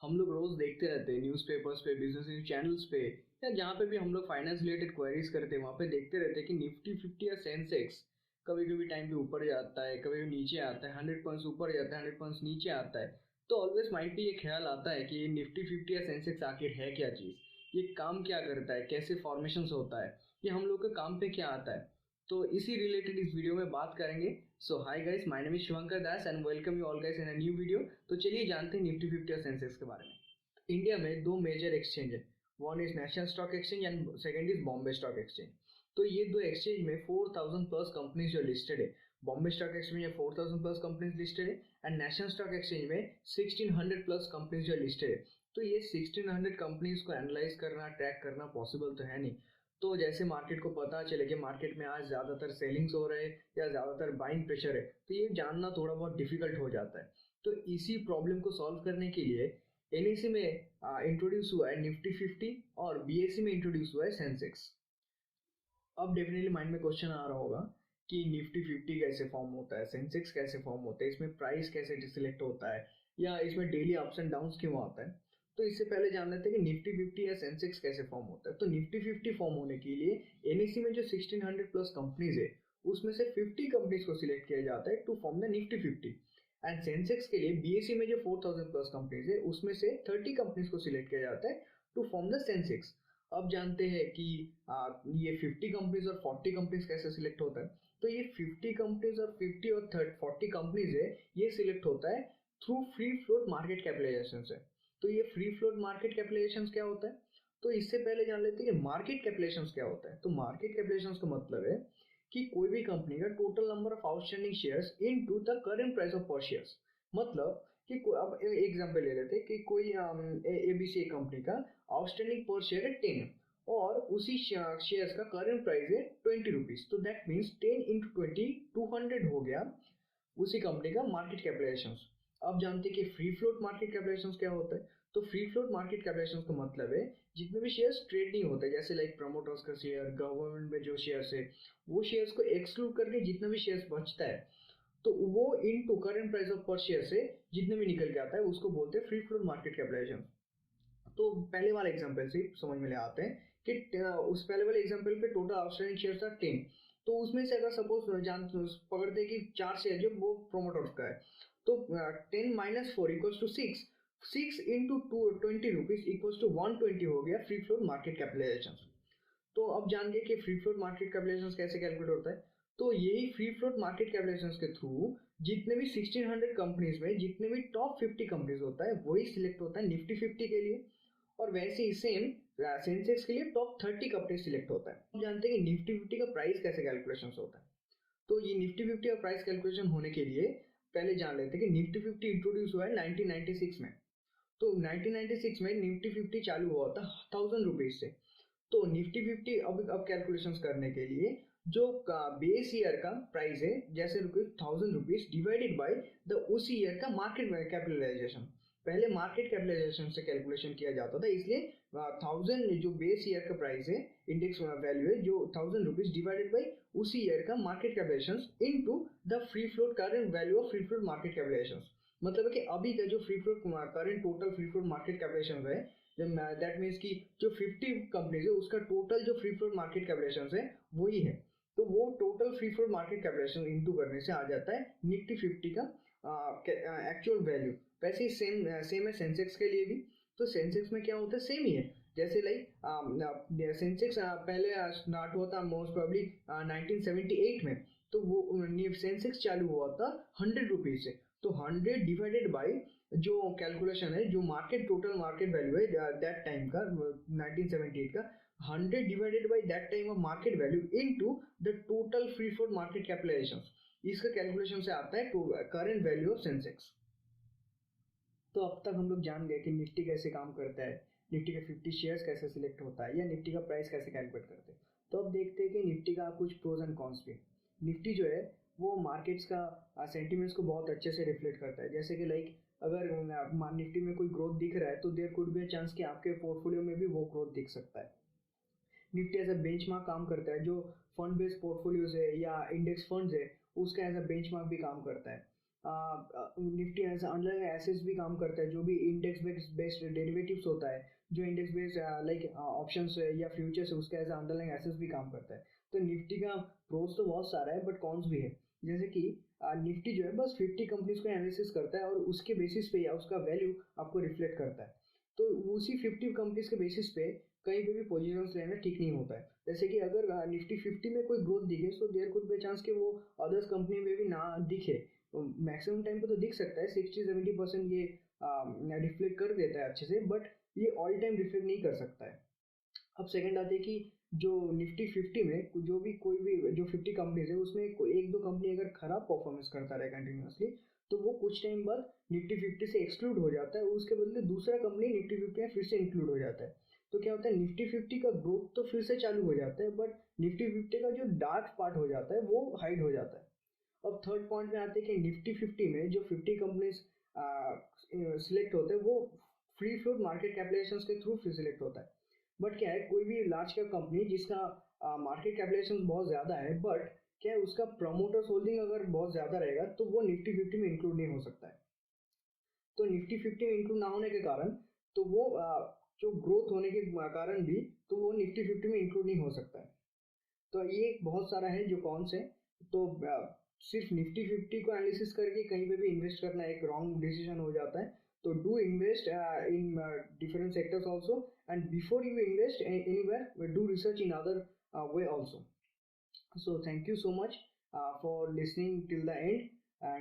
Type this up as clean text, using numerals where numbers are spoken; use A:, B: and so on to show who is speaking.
A: हम लोग रोज देखते रहते हैं न्यूज़पेपर्स पे, बिजनेस न्यूज चैनल्स पे, या जहाँ पे भी हम लोग फाइनेंस रिलेटेड क्वेरीज करते हैं वहाँ पे देखते रहते हैं कि निफ्टी 50 या सेंसेक्स कभी कभी टाइम पे ऊपर जाता है, कभी कभी नीचे आता है, 100 पॉइंट्स ऊपर जाता है, 100 पॉइंट्स नीचे आता है। तो ऑलवेज माइंड पे ये ख्याल आता है कि ये निफ्टी 50 या सेंसेक्स आखिर है क्या चीज़, ये काम क्या करता है, कैसे फॉर्मेशन होता है, ये हम लोग के काम पे क्या आता है। तो इसी रिलेटेड इस वीडियो में बात करेंगे। So hi guys, my name is Shivankar Das and welcome you all guys in a new video. तो चलिए जानते हैं निफ्टी 50 और सेंसेक्स के बारे में। इंडिया में दो मेजर एक्सचेंज है, one is national stock exchange and second is Bombay stock exchange. तो ये दो एक्सचेंज में 4000 प्लस कंपनीज जो लिस्टेड है, बॉम्बे स्टॉक एक्सचेंज में 4000 प्लस कंपनीज लिस्टेड है एंड नेशनल स्टॉक एक्सचेंज में 1600 प्लस कंपनीज जो लिस्टेड है। तो ये 1600 कंपनीज को एनालाइज करना, ट्रैक करना पॉसिबल तो है नहीं। तो जैसे मार्केट को पता चले कि मार्केट में आज ज़्यादातर सेलिंग्स हो रहे हैं या ज़्यादातर बाइंग प्रेशर है, तो ये जानना थोड़ा बहुत डिफिकल्ट हो जाता है। तो इसी प्रॉब्लम को सॉल्व करने के लिए एनएससी में इंट्रोड्यूस हुआ है निफ्टी 50 और बीएससी में इंट्रोड्यूस हुआ है सेंसेक्स। अब डेफिनेटली माइंड में क्वेश्चन आ रहा होगा कि निफ्टी 50 कैसे फॉर्म होता है, सेंसेक्स कैसे फॉर्म होता है, इसमें प्राइस कैसे सिलेक्ट होता है, या इसमें डेली अप्स एंड डाउन्स क्यों आता है। तो इससे पहले जान लेते हैं कि निफ्टी 50 या सेंसेक्स कैसे फॉर्म होता है। तो निफ्टी 50 फॉर्म होने के लिए एनएससी में जो 1600 प्लस कंपनीज है उसमें से 50 कंपनीज को सिलेक्ट किया जाता है to form the Nifty 50। And Sensex के लिए बीएससी में जो 4000 प्लस कंपनीज है उसमें से 30 कंपनीज को सिलेक्ट किया जाता है टू फॉर्म द सेंसेक्स। अब जानते हैं कि ये 50 कंपनीज और 40 कंपनीज कैसे सिलेक्ट होता है। तो ये 50 कंपनीज और 50 और 40 कंपनीज है, ये सिलेक्ट होता है through free float market capitalisation से। तो ये फ्री फ्लोट मार्केट कैपिटलाइजेशन क्या होता है, तो इससे पहले जान लेते हैं कि मार्केट कैपिटलाइजेशन क्या होता है। तो मार्केट कैपिटलाइजेशन का मतलब है कि कोई भी कंपनी का total number of outstanding shares into the current price of पर शेयर्स। मतलब कि अब एग्जांपल ले लेते हैं कि कोई एबीसी कंपनी का आउटस्टैंडिंग पर शेयर है 10 और उसी शेयर्स का करंट प्राइस है 20 रुपीज। तो दैट मीन्स 10 × 20 200 हो गया उसी कंपनी का मार्केट कैपिटलाइजेशन। अब जानते हैं कि फ्री फ्लोट मार्केट कैपिटलाइजेशन क्या होता है। तो फ्री फ्लोट मार्केट कैपिटलाइजेशन का मतलब है जितने भी शेयर्स ट्रेड नहीं होते, जैसे लाइक प्रमोटर्स का शेयर, गवर्नमेंट में जो शेयर्स है, वो शेयर्स को एक्सक्लूड करके जितना भी शेयर्स बचता है तो वो इनटू करंट प्राइस ऑफ पर शेयर से जितने भी निकल के आता है उसको बोलते हैं फ्री फ्लोट मार्केट कैपिटलाइजेशन। तो पहले वाले एग्जांपल से समझ में ले आते हैं कि उस पहले वाले एग्जांपल पे टोटल आउटस्टैंडिंग शेयर्स था 10। तो उसमें से अगर सपोज जान पकड़ते कि 4 शेयर जो वो प्रोमोटर्स का है, तो 10 - 4 = 6, 6 × 20 रुपीज = 120 हो गया फ्री फ्लोट मार्केट कैपिटलाइजेशन। तो अब जान गए कि फ्री फ्लोट मार्केट कैपिटलाइजेशन कैसे कैलकुलेट होता है। तो यही फ्री फ्लोट मार्केट कैपिटलाइजेशन के थ्रू जितने भी 1600 कंपनीज में जितने भी टॉप 50 कंपनीज होता है वही सिलेक्ट होता है निफ्टी 50 के लिए, और वैसे ही सेम सेंसेक्स के लिए टॉप 30 कंपनी सिलेक्ट होता है। हम जानते हैं कि निफ्टी 50 का प्राइस कैसे कैलकुलेशन होता है। तो ये निफ्टी 50 का प्राइस कैलकुलेशन होने के लिए पहले जान लेते हैं कि निफ्टी 50 इंट्रोड्यूस हुआ है 1996 में। तो 1996 में निफ्टी 50 चालू हुआ था 1000 रुपीज से। तो निफ्टी 50 अब कैलकुलेशंस करने के लिए जो बेस ईयर का प्राइस है, जैसे 1000 रुपीज डिवाइडेड बाय द उसी ईयर का मार्केट कैपिटलाइजेशन। पहले मार्केट कैपिटलाइजेशन से कैलकुलेशन किया जाता था, इसलिए 1000 जो बेस ईयर का प्राइस है, इंडेक्स वैल्यू है, जो 1000 रुपीज डिवाइडेड बाय उसी ईयर का market capitalisation into the free float current value of free float market capitalisation. मतलब है कि अभी का जो free float current total free float market capitalisation है, दैट मीन्स कि जो 50 कंपनीज है उसका टोटल जो फ्री फ्लोट मार्केट कैपिटलाइजेशन है वही है। तो वो total free float market capitalisation into करने से आ जाता है निफ्टी 50 का एक्चुअल वैल्यू। वैसे ही सेम है सेंसेक्स के लिए भी। तो सेंसेक्स में क्या होता है, सेम ही है। जैसे लाइक सेंसेक्स पहले स्टार्ट हुआ था मोस्ट प्रोबेबली 1978 में। तो वो सेंसेक्स चालू हुआ था 100 रुपीज से। तो 100 डिवाइडेड बाय जो कैलकुलेशन है, जो मार्केट टोटल मार्केट वैल्यू है दैट टाइम का 1978 का, 100 divided by that time of market value into the total free float market capitalisation. इसका कैलकुलेशन से आता है करंट वैल्यू ऑफ सेंसेक्स। तो अब तक हम लोग जान गए कि निफ्टी कैसे काम करता है, निफ्टी के 50 शेयर्स कैसे सिलेक्ट होता है, या निफ्टी का प्राइस कैसे कैलकुलेट करते हैं। तो अब देखते हैं कि निफ्टी का कुछ प्रोज एंड कॉन्स भी। निफ्टी जो है वो मार्केट्स का सेंटिमेंट्स को बहुत अच्छे से रिफ्लेक्ट करता है। जैसे कि लाइक अगर निफ्टी में कोई ग्रोथ दिख रहा है तो there could be a chance कि आपके पोर्टफोलियो में भी वो ग्रोथ दिख सकता है। निफ्टी एज अ बेंचमार्क काम करता है, जो फंड बेस्ड पोर्टफोलियोज है या इंडेक्स फंड्स है उसका एज अ बेंचमार्क भी काम करता है। निफ्टी एज अंडरलाइंग एसेट्स भी काम करता है, जो भी इंडेक्स बेस्ड डेरिवेटिव्स होता है, जो इंडेक्स बेस्ड लाइक ऑप्शंस है या फ्यूचर्स है, उसका एज अंडरलाइंग एसेट्स भी काम करता है। तो निफ्टी का प्रोस तो बहुत सारा है, बट कॉन्स भी है। जैसे कि निफ्टी जो है बस 50 कंपनीज को एनालिसिस करता है और उसके बेसिस पे या उसका वैल्यू आपको रिफ्लेक्ट करता है। तो उसी 50 कंपनीज के बेसिस पे कहीं पे भी पोजीशंस लेना ठीक नहीं होता है। जैसे कि अगर निफ्टी 50 में कोई ग्रोथ दिखे, तो देयर कुड बी चांस कि वो अदर्स कंपनी में भी ना दिखे। मैक्सिमम टाइम पे तो दिख सकता है, 60-70% ये रिफ्लेक्ट कर देता है अच्छे से, बट ये ऑल टाइम रिफ्लेक्ट नहीं कर सकता है। अब सेकंड आते हैं कि जो निफ्टी 50 में जो भी कोई भी जो 50 कंपनीज है, उसमें एक दो कंपनी अगर खराब परफॉर्मेंस करता रहे कंटिन्यूसली, तो वो कुछ टाइम बाद निफ्टी 50 से एक्सक्लूड हो जाता है, उसके बदले दूसरा कंपनी निफ्टी 50 में फिर से इंक्लूड हो जाता है। तो क्या होता है, निफ्टी 50 का ग्रोथ तो फिर से चालू हो जाता है, बट निफ्टी 50 का जो डार्क पार्ट हो जाता है वो हाइड हो जाता है। अब थर्ड पॉइंट में आते हैं कि निफ्टी 50 में जो 50 कंपनीज सिलेक्ट होते हैं, वो फ्री फ्लोट मार्केट कैपिटलाइजेशन के थ्रू सिलेक्ट होता है। बट क्या है, कोई भी लार्ज कैप कंपनी जिसका मार्केट कैपिटलाइजेशन बहुत ज़्यादा है, बट क्या है, उसका प्रमोटर्स होल्डिंग अगर बहुत ज़्यादा रहेगा, तो वो निफ्टी 50 में इंक्लूड नहीं हो सकता है। तो निफ्टी 50 में इंक्लूड ना होने के कारण, तो वो जो ग्रोथ होने के कारण भी, तो वो निफ्टी 50 में इंक्लूड नहीं हो सकता है। तो ये बहुत सारा है जो कौन से। तो सिर्फ निफ्टी 50 को एनालिसिस करके कहीं पे भी इन्वेस्ट करना एक रॉन्ग डिसीजन हो जाता है। तो do invest in different sectors also, and before you invest anywhere do research in other way also. So thank you so much for listening till the end, and